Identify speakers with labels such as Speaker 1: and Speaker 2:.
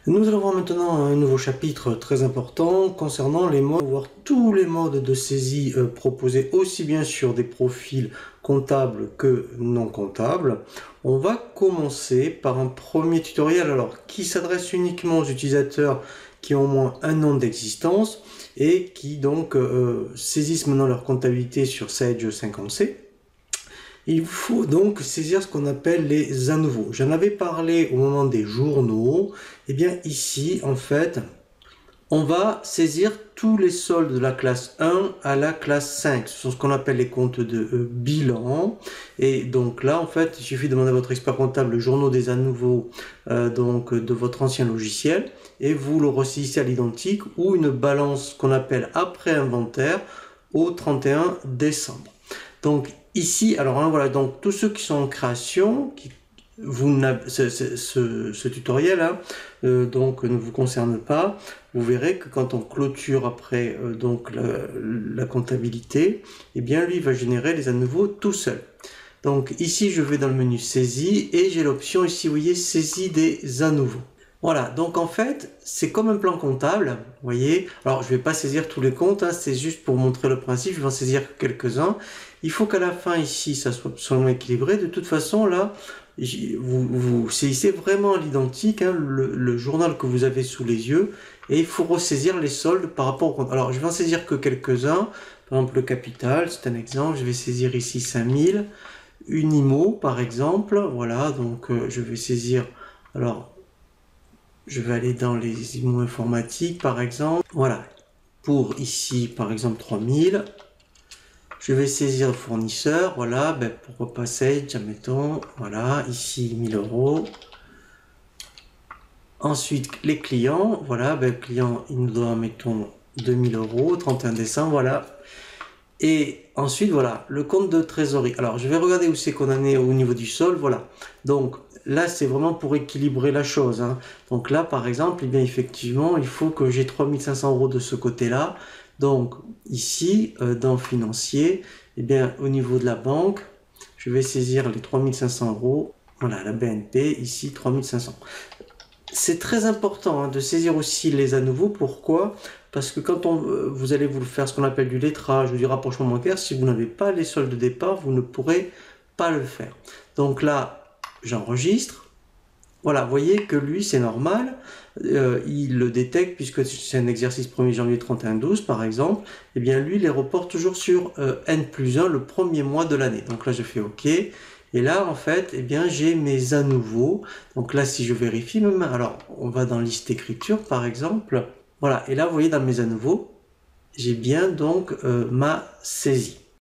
Speaker 1: Nous allons voir maintenant un nouveau chapitre très important concernant les modes, voir tous les modes de saisie proposés aussi bien sur des profils comptables que non comptables. On va commencer par un premier tutoriel qui s'adresse uniquement aux utilisateurs qui ont au moins un an d'existence et qui donc saisissent maintenant leur comptabilité sur Sage 50C. Il faut donc saisir ce qu'on appelle les à nouveau. J'en avais parlé au moment des journaux. Et bien ici, en fait, on va saisir tous les soldes de la classe 1 à la classe 5. Ce sont ce qu'on appelle les comptes de bilan. Et donc là, en fait, il suffit de demander à votre expert comptable le journaux des à nouveau donc de votre ancien logiciel et vous le ressaisissez à l'identique ou une balance qu'on appelle après inventaire au 31 décembre. Donc ici, alors hein, voilà, donc tous ceux qui sont en création, ce tutoriel hein, donc ne vous concerne pas. Vous verrez que quand on clôture après donc la comptabilité, eh bien lui va générer les à nouveau tout seul. Donc ici je vais dans le menu saisie et j'ai l'option ici, vous voyez, saisie des à nouveau. Voilà, donc en fait, c'est comme un plan comptable, vous voyez. Alors, je ne vais pas saisir tous les comptes, hein, c'est juste pour montrer le principe, je vais en saisir quelques-uns. Il faut qu'à la fin, ici, ça soit absolument équilibré. De toute façon, là, vous saisissez vraiment à l'identique hein, le journal que vous avez sous les yeux et il faut ressaisir les soldes par rapport au compte. Alors, je vais en saisir que quelques-uns. Par exemple, le capital, c'est un exemple. Je vais saisir ici 5000. Unimo, par exemple. Voilà, donc je vais saisir... Alors, je vais aller dans les IMO informatiques par exemple. Voilà, pour ici par exemple 3000. Je vais saisir le fournisseur. Voilà, ben, pourquoi pas Sage, admettons. Voilà, ici 1000 euros. Ensuite, les clients. Voilà, ben, le client il nous doit, mettons, 2000 euros, 31 décembre. Voilà. Et ensuite, voilà, le compte de trésorerie. Alors, je vais regarder où c'est qu'on en est au niveau du sol. Voilà. Donc, là, c'est vraiment pour équilibrer la chose. Hein. Donc là, par exemple, eh bien, effectivement, il faut que j'ai 3500 euros de ce côté-là. Donc, ici, dans financier, eh bien, au niveau de la banque, je vais saisir les 3500 euros. Voilà, la BNP, ici, 3500. C'est très important hein, de saisir aussi les à nouveau. Pourquoi? Parce que quand vous allez vous faire ce qu'on appelle du lettrage ou du rapprochement bancaire, si vous n'avez pas les soldes de départ, vous ne pourrez pas le faire. Donc là, j'enregistre. Voilà, vous voyez que lui, c'est normal. Il le détecte puisque c'est un exercice 1er janvier 31-12 par exemple. Eh bien, lui, il les reporte toujours sur N+1, le premier mois de l'année. Donc là, je fais OK. Et là, en fait, eh bien, j'ai mes à nouveau. Donc là, si je vérifie même, alors on va dans liste écriture, par exemple. Voilà, et là, vous voyez, dans mes à nouveau, j'ai bien donc ma saisie.